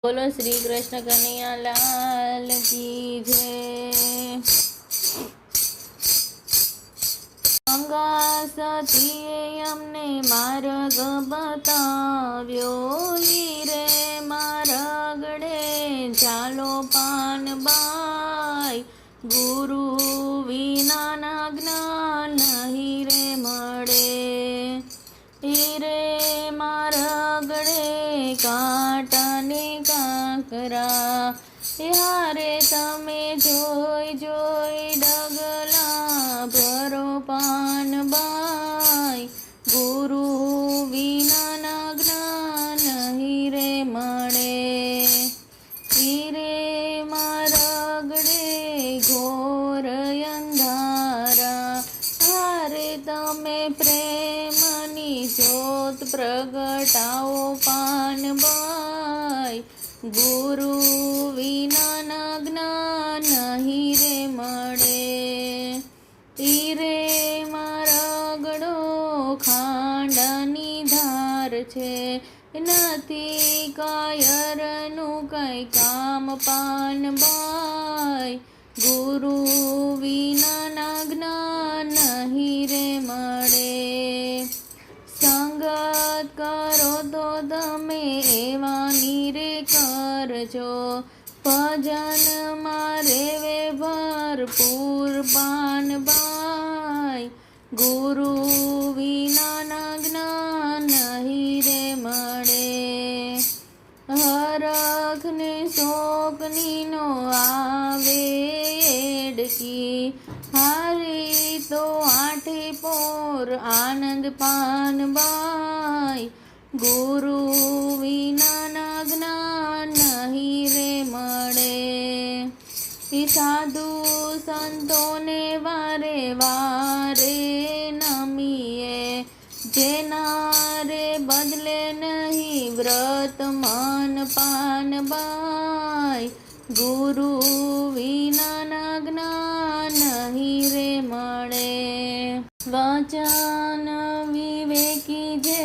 બોલો શ્રી કૃષ્ણ કનૈયા લાલ કી જય। ગંગા સતીએ અમને માર્ગ બતાવ્યો, ઈ રે મારગડે ચાલો પાનબાઈ, ગુરુ વિનાના જ્ઞાન નહીં રે મળે, ઈ રે મારગડે કાંટાને કાંકરા, યારે તમે જોઈ જોઈ ડગલા ભરો પાનબાઈ, ગુરુ વિનાના જ્ઞાન નહીં રે મળે, ઈ રે મારગડે ઘોર અંધારા, યારે તમે પ્રેમની જ્યોત પ્રગટાવો પાનબાઈ, ગુરુ વિનાના જ્ઞાન નહીં રે મળે, ઈ રે મારગડો ખાંડની ધાર છે, નથી કાયરનું કઈ કામ પાનબાઈ, ગુરુ વિનાના જ્ઞાન નહીં રે મળે, સંગત કરો તો તમે એવાની રે કરજો, ભજન મારે વે ભરપૂર પાનબાઈ, ગુરુ વિનાના જ્ઞાન નહીં રે મળે, હરખ ને શોકની નો આવે એડકી, હારી તો આઠે પોર આનંદ પાનબાઈ, ગુરુ વિનાના જ્ઞાન નહીં રે મળે, સાધુ સંતોને વારે વારે નમીએ, જેના રે બદલે નહીં વ્રત મન પાનબાઈ, ગુરુ વિનાના જ્ઞાન નહીં રે મળે, વચન વિવેકી જે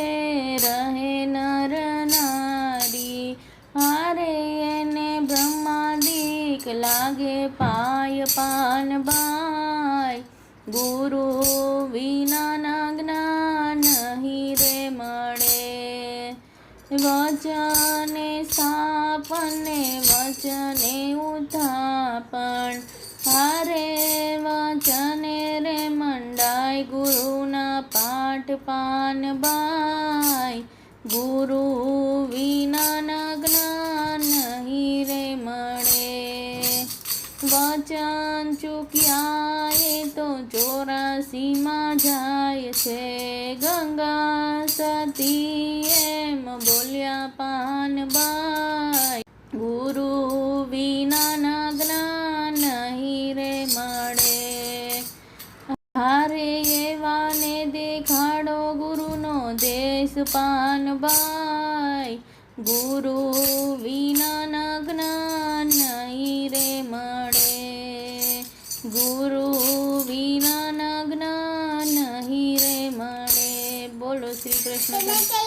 રહે નર નારી, હારે એને બ્રહ્માદિક લાગે પાય પાનબાઈ, ગુરુ વિનાના જ્ઞાન નહીં રે મળે, વચને સ્થાપને વચને ઉત્થાપન, હારે વચને રે મંડાય ગુરુના પાઠ પાનબાઈ, ગુરુ વિનાના જ્ઞાન નહીં રે મળે, વચન ચૂક્યા એ તો 84માં જાય છે, ગંગા સતી એમ બોલ્યા પાનબાઈ, ગુરુ વિનાના જ્ઞાન નહીં રે મળે, હારે એવાને દેખાડો ગુરુનો દેશ પાનબાઈ, ગુરુ વિનાના જ્ઞાન નહીં રે મળે, ગુરુ વિનાના જ્ઞાન નહીં રે મળે। બોલો શ્રી કૃષ્ણ।